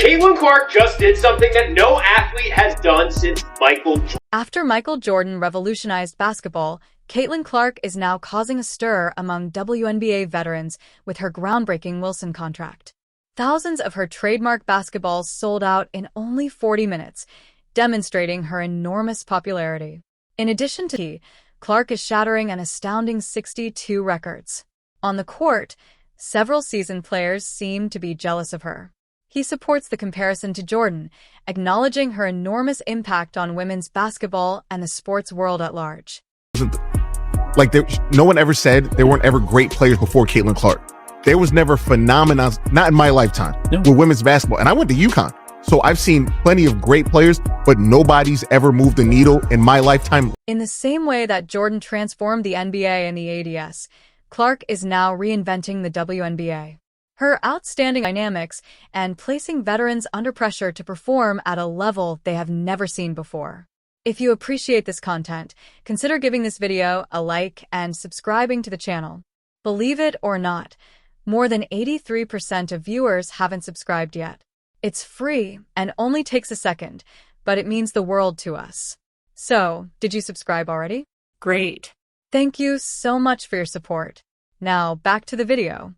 Caitlin Clark just did something that no athlete has done since Michael Jordan. After Michael Jordan revolutionized basketball, Caitlin Clark is now causing a stir among WNBA veterans with her groundbreaking Wilson contract. Thousands of her trademark basketballs sold out in only 40 minutes, demonstrating her enormous popularity. In addition to Clark is shattering an astounding 62 records. On the court, several seasoned players seem to be jealous of her. He supports the comparison to Jordan, acknowledging her enormous impact on women's basketball and the sports world at large. No one ever said there weren't ever great players before Caitlin Clark. There was never phenomenon, not in my lifetime, with women's basketball. And I went to UConn. So I've seen plenty of great players, but nobody's ever moved the needle in my lifetime. In the same way that Jordan transformed the NBA and the ADS, Clark is now reinventing the WNBA. Her outstanding dynamics and placing veterans under pressure to perform at a level they have never seen before. If you appreciate this content, consider giving this video a like and subscribing to the channel. Believe it or not, more than 83% of viewers haven't subscribed yet. It's free and only takes a second, but it means the world to us. So, did you subscribe already? Great. Thank you so much for your support. Now, back to the video.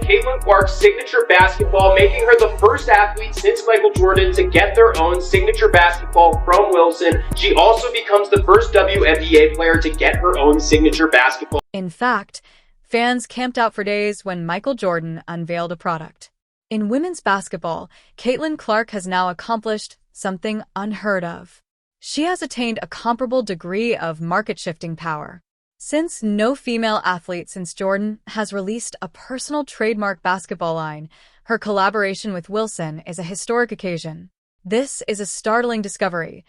Caitlin Clark's signature basketball, making her the first athlete since Michael Jordan to get their own signature basketball from Wilson. She also becomes the first WNBA player to get her own signature basketball. In fact, fans camped out for days when Michael Jordan unveiled a product. In women's basketball, Caitlin Clark has now accomplished something unheard of. She has attained a comparable degree of market-shifting power. Since no female athlete since Jordan has released a personal trademark basketball line, her collaboration with Wilson is a historic occasion. This is a startling discovery.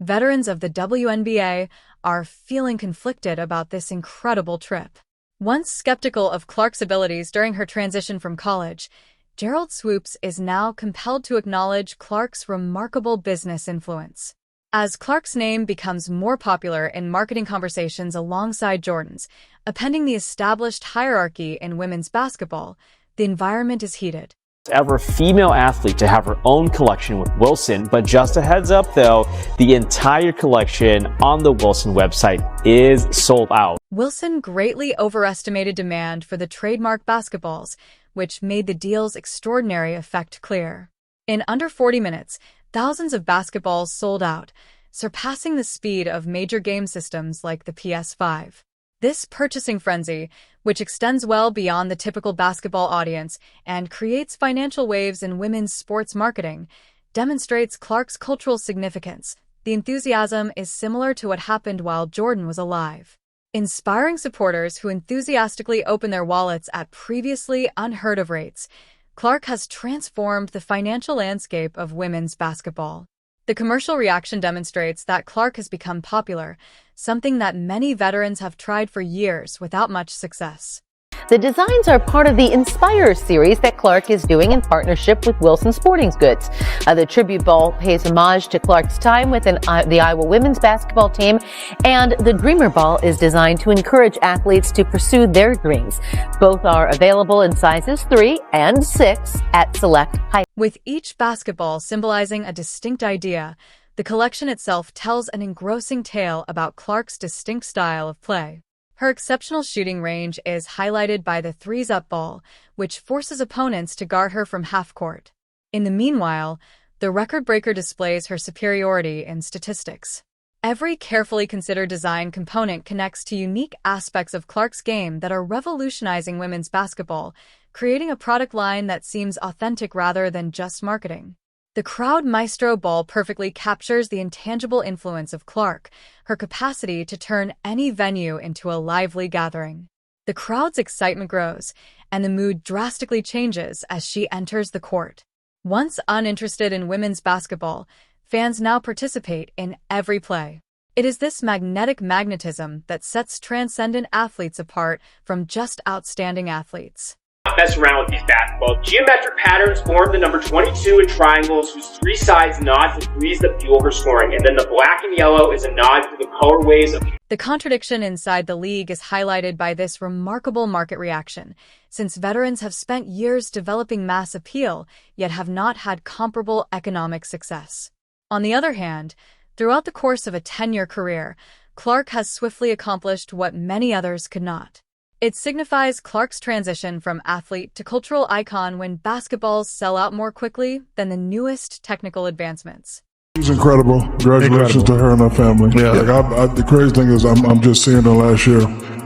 Veterans of the WNBA are feeling conflicted about this incredible trip. Once skeptical of Clark's abilities during her transition from college, Gerald Swoops is now compelled to acknowledge Clark's remarkable business influence. As Clark's name becomes more popular in marketing conversations alongside Jordan's, appending the established hierarchy in women's basketball, the environment is heated. Ever female athlete to have her own collection with Wilson, but just a heads up though, the entire collection on the Wilson website is sold out. Wilson greatly overestimated demand for the trademark basketballs, which made the deal's extraordinary effect clear. In under 40 minutes, thousands of basketballs sold out, surpassing the speed of major game systems like the PS5. This purchasing frenzy, which extends well beyond the typical basketball audience and creates financial waves in women's sports marketing, demonstrates Clark's cultural significance. The enthusiasm is similar to what happened while Jordan was alive, inspiring supporters who enthusiastically open their wallets at previously unheard of rates. Clark has transformed the financial landscape of women's basketball. The commercial reaction demonstrates that Clark has become popular, something that many veterans have tried for years without much success. The designs are part of the Inspire series that Clark is doing in partnership with Wilson Sporting Goods. The tribute ball pays homage to Clark's time with the Iowa women's basketball team, and the Dreamer Ball is designed to encourage athletes to pursue their dreams. Both are available in sizes 3 and 6 at select height. With each basketball symbolizing a distinct idea, the collection itself tells an engrossing tale about Clark's distinct style of play. Her exceptional shooting range is highlighted by the threes-up ball, which forces opponents to guard her from half-court. In the meanwhile, the record breaker displays her superiority in statistics. Every carefully considered design component connects to unique aspects of Clark's game that are revolutionizing women's basketball, creating a product line that seems authentic rather than just marketing. The Crowd Maestro ball perfectly captures the intangible influence of Clark, her capacity to turn any venue into a lively gathering. The crowd's excitement grows, and the mood drastically changes as she enters the court. Once uninterested in women's basketball, fans now participate in every play. It is this magnetic magnetism that sets transcendent athletes apart from just outstanding athletes. mess around with these basketballs. Geometric patterns form the number 22 in triangles whose three sides nod to degrees that fuel her scoring, and then the black and yellow is a nod to the colorways of The contradiction inside the league is highlighted by this remarkable market reaction, since veterans have spent years developing mass appeal, yet have not had comparable economic success. On the other hand, throughout the course of a 10-year career, Clark has swiftly accomplished what many others could not. It signifies Clark's transition from athlete to cultural icon when basketballs sell out more quickly than the newest technical advancements. She's incredible. Congratulations to her and her family. Yeah. Like the crazy thing is, I'm just seeing her last year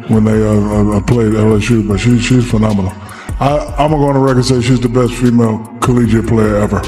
when they played LSU, but she's phenomenal. I'm gonna go on the record and say she's the best female collegiate player ever.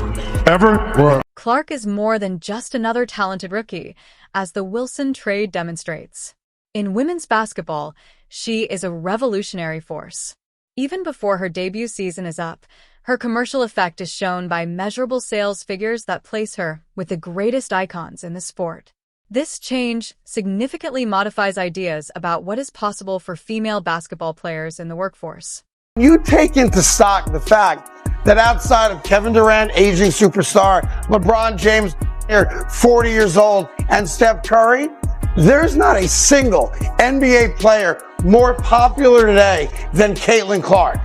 Ever? Well, Clark is more than just another talented rookie, as the Wilson trade demonstrates. In women's basketball, she is a revolutionary force. Even before her debut season is up, her commercial effect is shown by measurable sales figures that place her with the greatest icons in the sport. This change significantly modifies ideas about what is possible for female basketball players in the workforce. You take into stock the fact that outside of Kevin Durant, aging superstar, LeBron James, 40 years old, and Steph Curry, there's not a single NBA player more popular today than Caitlin Clark.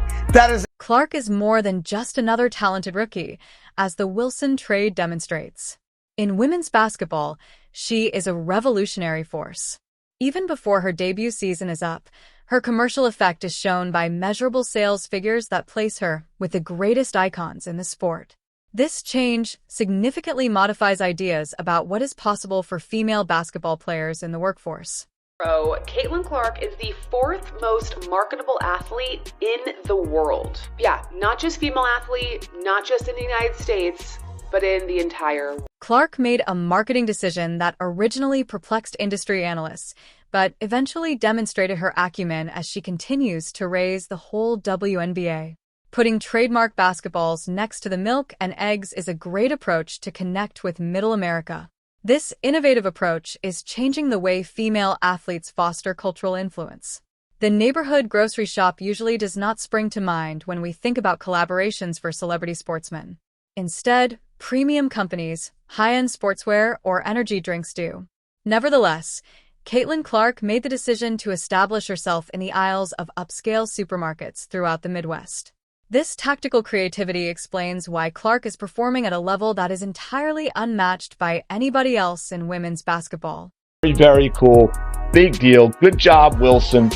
Clark is more than just another talented rookie, as the Wilson trade demonstrates. In women's basketball, she is a revolutionary force. Even before her debut season is up, her commercial effect is shown by measurable sales figures that place her with the greatest icons in the sport. This change significantly modifies ideas about what is possible for female basketball players in the workforce. Caitlin Clark is the fourth most marketable athlete in the world. Yeah, not just female athlete, not just in the United States, but in the entire world. Clark made a marketing decision that originally perplexed industry analysts, but eventually demonstrated her acumen as she continues to raise the whole WNBA. Putting trademark basketballs next to the milk and eggs is a great approach to connect with Middle America. This innovative approach is changing the way female athletes foster cultural influence. The neighborhood grocery shop usually does not spring to mind when we think about collaborations for celebrity sportsmen. Instead, premium companies, high-end sportswear, or energy drinks do. Nevertheless, Caitlin Clark made the decision to establish herself in the aisles of upscale supermarkets throughout the Midwest. This tactical creativity explains why Clark is performing at a level that is entirely unmatched by anybody else in women's basketball. Very, very cool. Big deal. Good job, Wilson.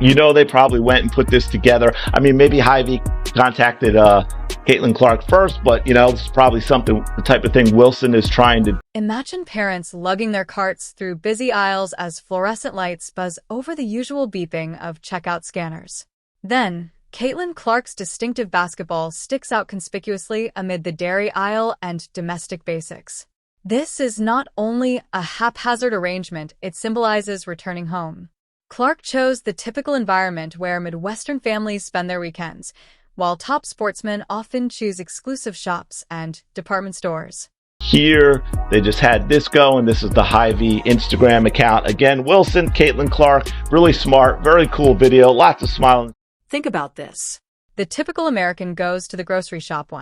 You know, they probably went and put this together. I mean, maybe Hy-Vee contacted Caitlin Clark first, but, you know, this is probably the type of thing Wilson is trying to. Imagine parents lugging their carts through busy aisles as fluorescent lights buzz over the usual beeping of checkout scanners. Then, Caitlin Clark's distinctive basketball sticks out conspicuously amid the dairy aisle and domestic basics. This is not only a haphazard arrangement, it symbolizes returning home. Clark chose the typical environment where Midwestern families spend their weekends, while top sportsmen often choose exclusive shops and department stores. Here, they just had this go, and this is the Hy-Vee Instagram account. Again, Wilson, Caitlin Clark, really smart, very cool video, lots of smiling. Think about this. The typical American goes to the grocery shop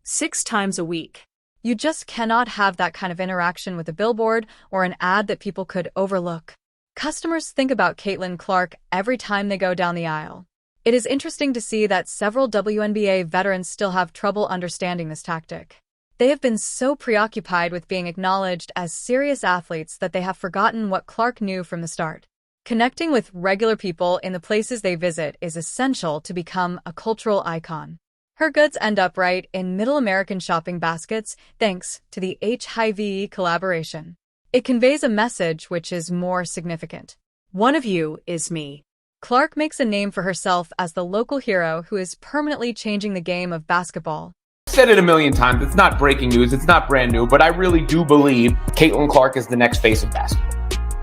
6 times a week. You just cannot have that kind of interaction with a billboard or an ad that people could overlook. Customers think about Caitlin Clark every time they go down the aisle. It is interesting to see that several WNBA veterans still have trouble understanding this tactic. They have been so preoccupied with being acknowledged as serious athletes that they have forgotten what Clark knew from the start. Connecting with regular people in the places they visit is essential to become a cultural icon. Her goods end up right in Middle American shopping baskets thanks to the Hy-Vee collaboration. It conveys a message which is more significant. One of you is me. Clark makes a name for herself as the local hero who is permanently changing the game of basketball. I've said it a million times, it's not breaking news, it's not brand new, but I really do believe Caitlin Clark is the next face of basketball.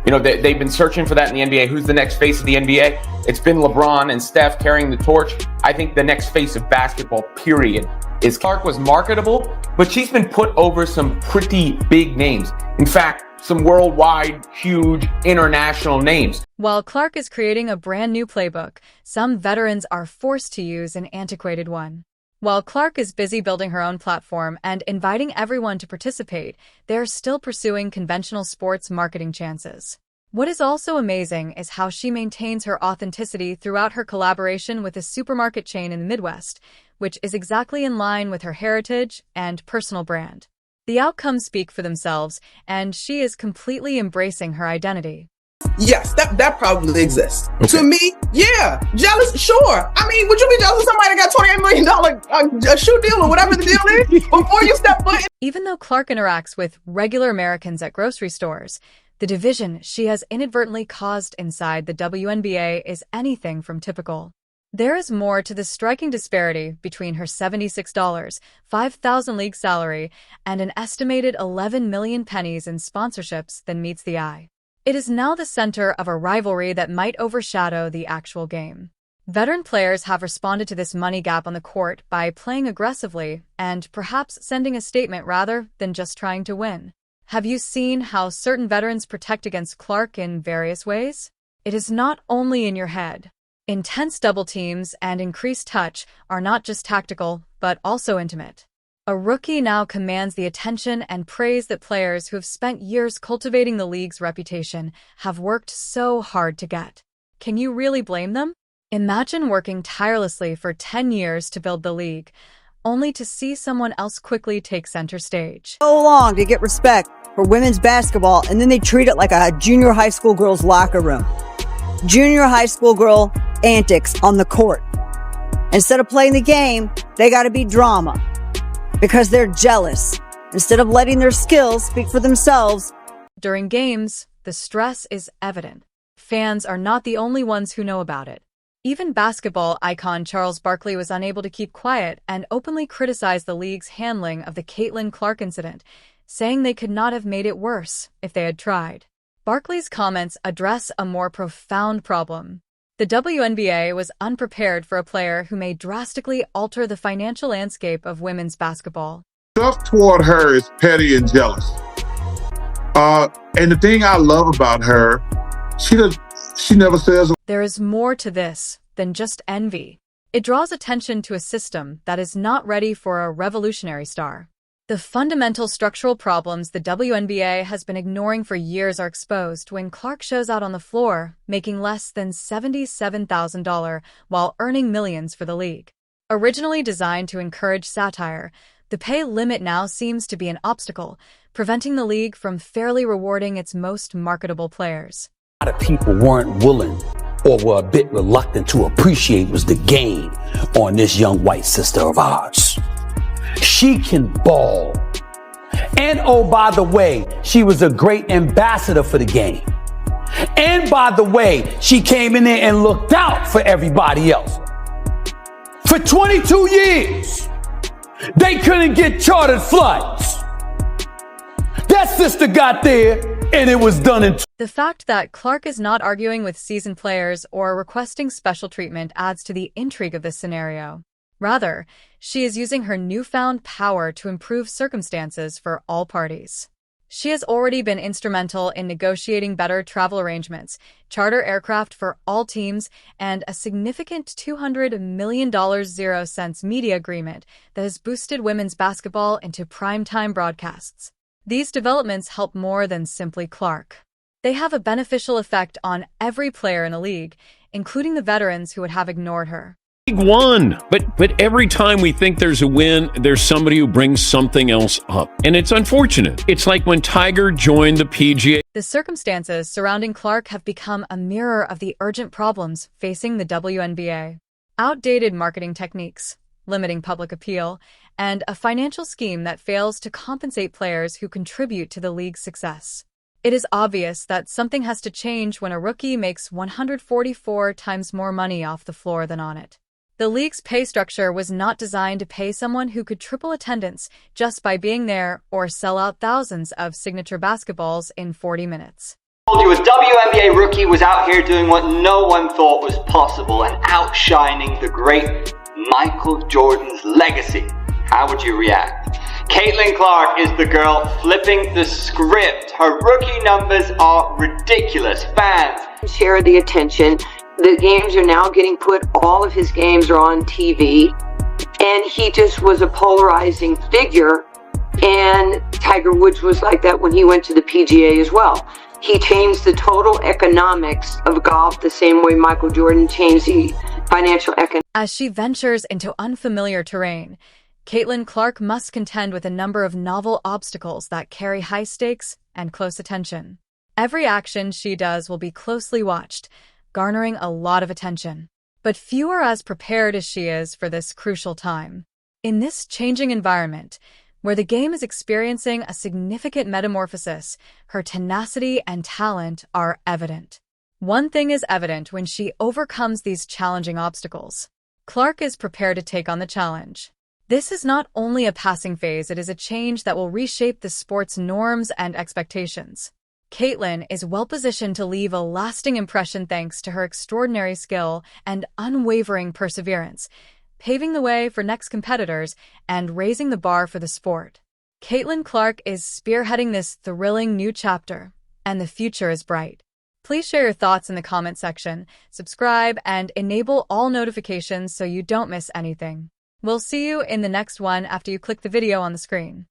You know, they've been searching for that in the NBA. Who's the next face of the NBA? It's been LeBron and Steph carrying the torch. I think the next face of basketball, period, is Clark was marketable, but she's been put over some pretty big names. In fact, some worldwide, huge international names. While Clark is creating a brand new playbook, some veterans are forced to use an antiquated one. While Clark is busy building her own platform and inviting everyone to participate, they're still pursuing conventional sports marketing chances. What is also amazing is how she maintains her authenticity throughout her collaboration with a supermarket chain in the Midwest, which is exactly in line with her heritage and personal brand. The outcomes speak for themselves, and she is completely embracing her identity. Yes, that probably exists. Okay. To me, yeah. Jealous, sure. I mean, would you be jealous of somebody that got $28 million shoe deal or whatever the deal is before you step foot in? Even though Clark interacts with regular Americans at grocery stores, the division she has inadvertently caused inside the WNBA is anything from typical. There is more to the striking disparity between her $76, 5,000 league salary and an estimated 11 million pennies in sponsorships than meets the eye. It is now the center of a rivalry that might overshadow the actual game. Veteran players have responded to this money gap on the court by playing aggressively and perhaps sending a statement rather than just trying to win. Have you seen how certain veterans protect against Clark in various ways? It is not only in your head. Intense double teams and increased touch are not just tactical, but also intimate. A rookie now commands the attention and praise that players who have spent years cultivating the league's reputation have worked so hard to get. Can you really blame them? Imagine working tirelessly for 10 years to build the league, only to see someone else quickly take center stage. So long to get respect for women's basketball, and then they treat it like a junior high school girl's locker room. Junior high school girl antics on the court. Instead of playing the game, they gotta be drama because they're jealous. Instead of letting their skills speak for themselves. During games, the stress is evident. Fans are not the only ones who know about it. Even basketball icon Charles Barkley was unable to keep quiet and openly criticized the league's handling of the Caitlin Clark incident, saying they could not have made it worse if they had tried. Barkley's comments address a more profound problem. The WNBA was unprepared for a player who may drastically alter the financial landscape of women's basketball. Stuff toward her is petty and jealous. And the thing I love about her, she never says. There is more to this than just envy. It draws attention to a system that is not ready for a revolutionary star. The fundamental structural problems the WNBA has been ignoring for years are exposed when Clark shows out on the floor, making less than $77,000 while earning millions for the league. Originally designed to encourage satire, the pay limit now seems to be an obstacle, preventing the league from fairly rewarding its most marketable players. A lot of people weren't willing or were a bit reluctant to appreciate was the gain on this young white sister of ours. She can ball. And oh, by the way, she was a great ambassador for the game. And by the way, she came in there and looked out for everybody else. For 22 years, they couldn't get chartered flights. That sister got there, and it was done in. The fact that Clark is not arguing with seasoned players or requesting special treatment adds to the intrigue of this scenario. Rather, she is using her newfound power to improve circumstances for all parties. She has already been instrumental in negotiating better travel arrangements, charter aircraft for all teams, and a significant $200 million 0-cents media agreement that has boosted women's basketball into primetime broadcasts. These developments help more than simply Clark. They have a beneficial effect on every player in the league, including the veterans who would have ignored her. Won, but every time we think there's a win, there's somebody who brings something else up, and it's unfortunate. It's like when Tiger joined the PGA. The circumstances surrounding Clark have become a mirror of the urgent problems facing the WNBA. Outdated marketing techniques, limiting public appeal, and a financial scheme that fails to compensate players who contribute to the league's success. It is obvious that something has to change when a rookie makes 144 times more money off the floor than on it. The league's pay structure was not designed to pay someone who could triple attendance just by being there or sell out thousands of signature basketballs in 40 minutes. Told you a WNBA rookie was out here doing what no one thought was possible and outshining the great Michael Jordan's legacy. How would you react? Caitlin Clark is the girl flipping the script. Her rookie numbers are ridiculous. Fans share the attention. The games are now getting put, all of his games are on TV. And he just was a polarizing figure. And Tiger Woods was like that when he went to the PGA as well. He changed the total economics of golf the same way Michael Jordan changed the financial economics. As she ventures into unfamiliar terrain, Caitlin Clark must contend with a number of novel obstacles that carry high stakes and close attention. Every action she does will be closely watched, garnering a lot of attention. But few are as prepared as she is for this crucial time. In this changing environment, where the game is experiencing a significant metamorphosis, her tenacity and talent are evident. One thing is evident when she overcomes these challenging obstacles. Clark is prepared to take on the challenge. This is not only a passing phase, it is a change that will reshape the sport's norms and expectations. Caitlin is well-positioned to leave a lasting impression thanks to her extraordinary skill and unwavering perseverance, paving the way for next competitors and raising the bar for the sport. Caitlin Clark is spearheading this thrilling new chapter, and the future is bright. Please share your thoughts in the comment section, subscribe, and enable all notifications so you don't miss anything. We'll see you in the next one after you click the video on the screen.